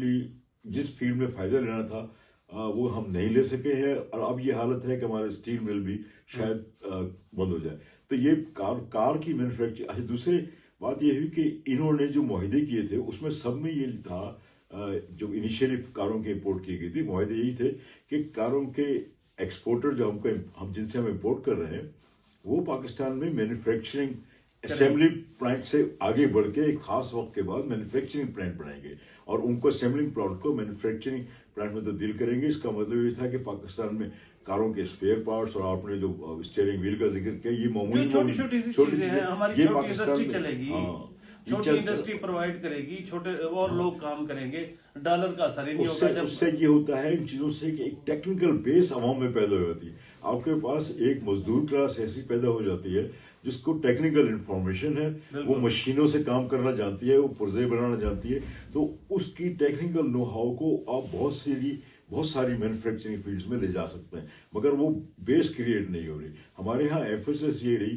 Unfortunately जिस field में फायदा लेना था वो हम नहीं ले सके हैं, और अब ये हालत है कि हमारे स्टील मिल भी शायद बंद हो जाए। तो ये कार की मैन्युफैक्चर। अच्छा, दूसरी बात ये हुई कि इन्होंने जो मुआहदे किए थे उसमें सब में ये था, जो इनिशियली कारों के इंपोर्ट की गई थी, मुआहदे यही थे कि कारों के एक्सपोर्टर जो हम जिनसे हम इंपोर्ट कर रहे हैं वो पाकिस्तान में मैन्युफैक्चरिंग असेंबली प्लांट से आगे बढ़ के एक खास वक्त के बाद मैन्युफैक्चरिंग प्लांट बनाएंगे और उनको असेंबलिंग प्लांट को मैन्युफैक्चरिंग प्लांट में तब्दील करेंगे। इसका मतलब ये था कि पाकिस्तान में कारों के स्पेयर पार्ट्स और आपने जो स्टीयरिंग व्हील का जिक्र किया, ये मामूली छोटी छोटी चीजें हैं, हमारी छोटी इंडस्ट्री चलेगी, छोटी इंडस्ट्री प्रोवाइड करेगी, छोटे और लोग काम करेंगे, डॉलर का असर ही नहीं होगा। उससे ये होता है इन चीजों से कि एक टेक्निकल बेस अवाम में पैदा हो जाती है। आपके पास एक मजदूर क्लास ऐसी पैदा हो जाती है जिसको टेक्निकल इंफॉर्मेशन है, वो मशीनों से काम करना जानती है, वो पुर्जे बनाना जानती है, तो उसकी टेक्निकल नो हाउ को आप बहुत सारी मैन्युफैक्चरिंग फील्ड्स में ले जा सकते हैं, मगर वो बेस क्रिएट नहीं हो रही। हमारे यहाँ एम्फेसिस ये रही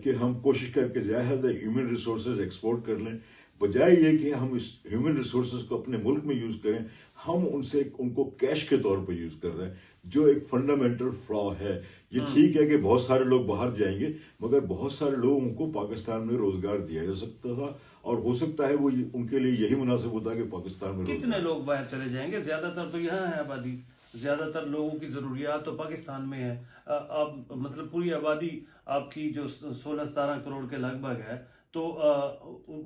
कि हम कोशिश करके ज्यादा ह्यूमन रिसोर्सेज एक्सपोर्ट कर लें, बजाय ये कि हम इस ह्यूमन रिसोर्सेज को अपने मुल्क में यूज करें, हम उनको कैश के तौर पर यूज कर रहे हैं, जो एक फंडामेंटल फ्लॉ है। ये ठीक है कि बहुत सारे लोग बाहर जाएंगे, मगर बहुत सारे लोगों को पाकिस्तान में रोजगार दिया जा सकता था, और हो सकता है वो उनके लिए यही मुनासिब होता कि पाकिस्तान में कितने लोग बाहर चले जाएंगे, ज्यादातर तो यहाँ है आबादी, ज्यादातर लोगों की जरूरियात तो पाकिस्तान में है। अब मतलब पूरी आबादी आपकी जो 16-17 करोड़ के लगभग है, तो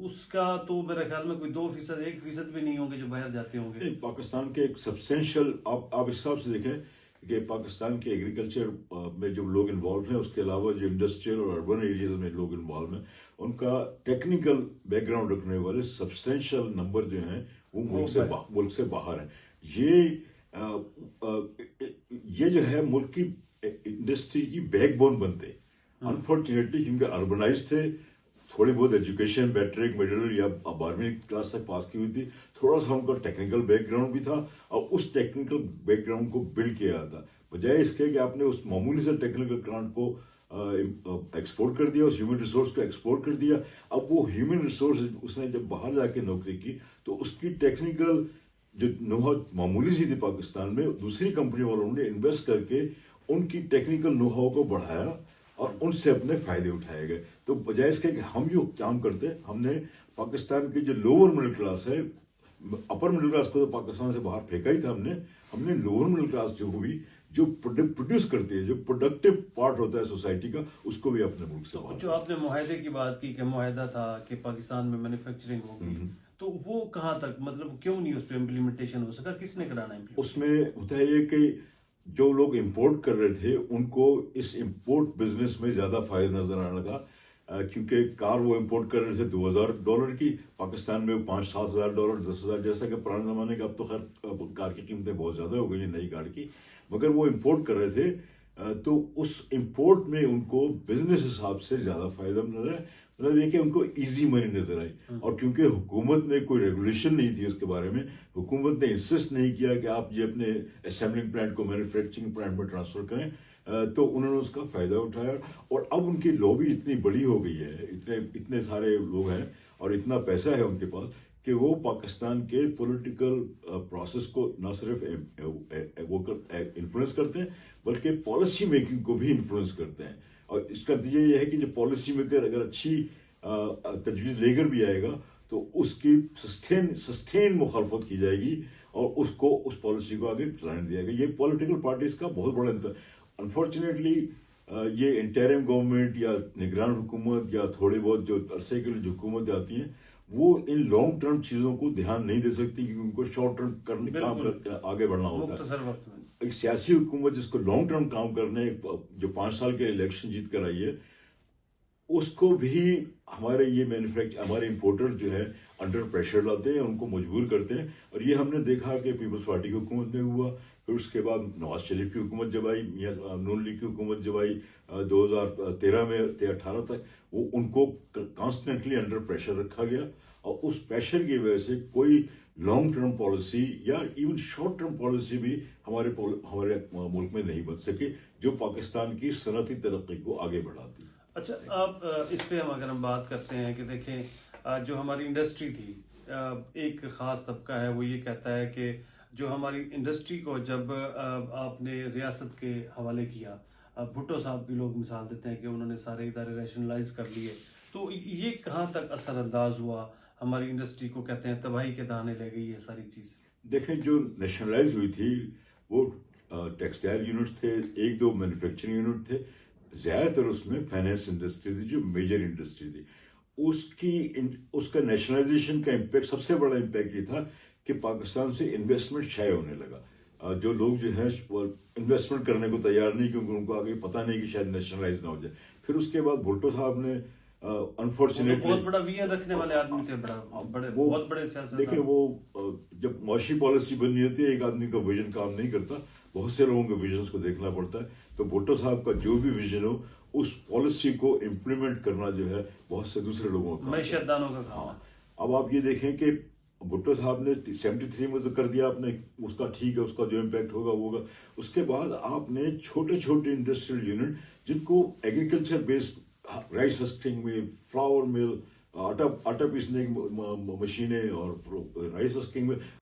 उसका तो मेरे ख्याल में कोई 2%, 1% भी नहीं होंगे जो बाहर जाते होंगे। पाकिस्तान के एक सब्सटेंशियल, आप इस हिसाब से देखें कि पाकिस्तान के एग्रीकल्चर में जो लोग इन्वॉल्व हैं, उसके अलावा जो इंडस्ट्रियल और अर्बन एरियाज में लोग इन्वॉल्व हैं, उनका टेक्निकल बैकग्राउंड रखने वाले सब्सटेंशियल नंबर जो हैं वो मुल्क से बाहर हैं। ये जो है मुल्क की इंडस्ट्री की बैकबोन बनते। अनफॉर्चुनेटली क्योंकि अर्बनाइज थे, थोड़ी बहुत एजुकेशन मैट्रिक मिडिल या 12वीं क्लास तक पास की हुई थी, थोड़ा सा उनका टेक्निकल बैकग्राउंड भी था, और उस टेक्निकल बैकग्राउंड को बिल्ड किया था, बजाय इसके कि आपने उस मामूली से टेक्निकल ग्राउंड को एक्सपोर्ट कर दिया, उस ह्यूमन रिसोर्स को एक्सपोर्ट कर दिया। अब वो ह्यूमन रिसोर्स उसने जब बाहर जाके नौकरी की तो उसकी टेक्निकल जो नोहा मामूली सी थी पाकिस्तान में, दूसरी कंपनी वालों ने इन्वेस्ट करके उनकी टेक्निकल नोहाउ को बढ़ाया और उनसे अपने फायदे उठाए गए। तो बजाय इसके कि हम जो काम करते, हमने पाकिस्तान की जो लोअर मिडिल क्लास है, अपर मिडिल क्लास को तो पाकिस्तान से बाहर फेंका ही था हमने लोअर मिडिल क्लास जो हुई, जो प्रोड्यूस करती है, जो प्रोडक्टिव पार्ट होता है सोसाइटी का, उसको भी अपने मुल्क से बाहर। जो आपने मुआहदे की बात की कि मुआहदा था कि पाकिस्तान में मैन्युफैक्चरिंग होगी, तो वो कहाँ तक, मतलब क्यों नहीं उस पर इम्प्लीमेंटेशन हो सका, किसने कराना? उसमें होता है कि जो लोग इंपोर्ट कर रहे थे उनको इस इंपोर्ट बिजनेस में ज्यादा फायदा नजर आने लगा, क्योंकि कार वो इंपोर्ट कर रहे थे $2,000 की, पाकिस्तान में $5,000-7,000 $10,000, जैसा कि पुराने जमाने का। अब तो खैर कार की कीमतें बहुत ज्यादा हो गई है नई कार की, मगर वो इंपोर्ट कर रहे थे, तो उस इंपोर्ट में उनको बिजनेस हिसाब से ज्यादा फायदा नजर आया। मतलब ये कि उनको इजी मनी नजर आई, और क्योंकि हुकूमत ने कोई रेगुलेशन नहीं थी उसके बारे में, हुकूमत ने इंसिस्ट नहीं किया कि आप ये अपने असेंबलिंग प्लांट को मैन्युफैक्चरिंग प्लांट में ट्रांसफर करें, तो उन्होंने उसका फायदा उठाया। और अब उनकी लॉबी इतनी बड़ी हो गई है, इतने सारे लोग हैं और इतना पैसा है उनके पास कि वो पाकिस्तान के पॉलिटिकल प्रोसेस को न सिर्फ इन्फ्लुएंस करते हैं, बल्कि पॉलिसी मेकिंग को भी इन्फ्लुएंस करते हैं। और इसका नतीजा ये है कि जो पॉलिसी मेकर अगर अच्छी तजवीज लेकर भी आएगा तो उसकी सस्टेन मुखालफत की जाएगी और उसको उस पॉलिसी को आगे चलाने दिया जाएगा। ये पॉलिटिकल पार्टीज का बहुत बड़ा अंतर। अनफॉर्चुनेटली ये इंटरिम गवर्नमेंट या निगरान हुकूमत या थोड़ी बहुत जो अरसे के लिए जो हुकूमत आती हैं, वो इन लॉन्ग टर्म चीजों को ध्यान नहीं दे सकती, क्योंकि उनको शॉर्ट टर्म काम करके आगे बढ़ना होता है। एक सियासी हुकूमत जिसको लॉन्ग टर्म काम करने, जो 5 साल के इलेक्शन जीत कर आई है, उसको भी हमारे इंपोर्टर जो है अंडर प्रेशर लाते हैं, उनको मजबूर करते हैं। और ये हमने देखा कि पीपल्स पार्टी की हुकूमत में हुआ, फिर उसके बाद नवाज शरीफ की हुकूमत जब आई, नून लीग की हुकूमत जब आई 2013 में 18 तक, वो उनको कॉन्स्टेंटली अंडर प्रेशर रखा गया, और उस प्रेशर की वजह से कोई लॉन्ग टर्म पॉलिसी या इवन शॉर्ट टर्म पॉलिसी भी हमारे मुल्क में नहीं बन सके, जो पाकिस्तान की सनती तरक्की को आगे बढ़ाती। अच्छा, आप इस पे अगर हम बात करते हैं कि देखें, जो हमारी इंडस्ट्री थी, ایک خاص طبقہ ہے وہ یہ کہتا ہے کہ جو ہماری انڈسٹری کو جب آپ نے ریاست کے حوالے کیا، بھٹو صاحب کی لوگ مثال دیتے ہیں کہ انہوں نے سارے ادارے ریشنلائز کر لیے، تو یہ کہاں تک اثر انداز ہوا ہماری انڈسٹری کو؟ کہتے ہیں تباہی کے دہانے لے گئی ہے ساری چیز. دیکھیں جو نیشنلائز ہوئی تھی وہ ٹیکسٹائل یونٹ تھے، ایک دو مینوفیکچرنگ یونٹ تھے، زیادہ تر اس میں فائنینس انڈسٹری تھی جو میجر انڈسٹری تھی. اس کا نیشنلائزیشن کا امپیکٹ، سب سے بڑا امپیکٹ یہ تھا کہ پاکستان سے انویسٹمنٹ شائع ہونے لگا. جو لوگ جو ہیں وہ انویسٹمنٹ کرنے کو تیار نہیں، کیونکہ ان کو آگے پتہ نہیں کہ شاید نیشنلائز نہ ہو جائے. پھر اس کے بعد بھٹو صاحب نے انفارچونیٹلی بہت بڑا ویژن رکھنے والے آدمی تھے، بہت بڑے سیاستدان. دیکھیں وہ جب معاشی پالیسی بننی ہوتی ہے ایک آدمی کا ویژن کام نہیں کرتا، بہت سے لوگوں کے ویژنس کو دیکھنا پڑتا ہے. تو بھٹو صاحب کا جو بھی ویژن ہو اس پالیسی کو امپلیمنٹ کرنا جو ہے بہت سے دوسرے لوگوں کا معیشت دانوں کا کام ہے. اب آپ یہ دیکھیں کہ بھٹو صاحب نے 73 میں تو کر دیا آپ نے، اس کا ٹھیک ہے، اس کا جو امپیکٹ ہوگا وہ ہوگا. اس کے بعد آپ نے چھوٹے چھوٹے انڈسٹریل یونٹ جن کو ایگریکلچر بیسڈ، رائس ہسکنگ مل، فلاور مل، آٹا پیسنے کی مشینیں اور رائس ہسکنگ میں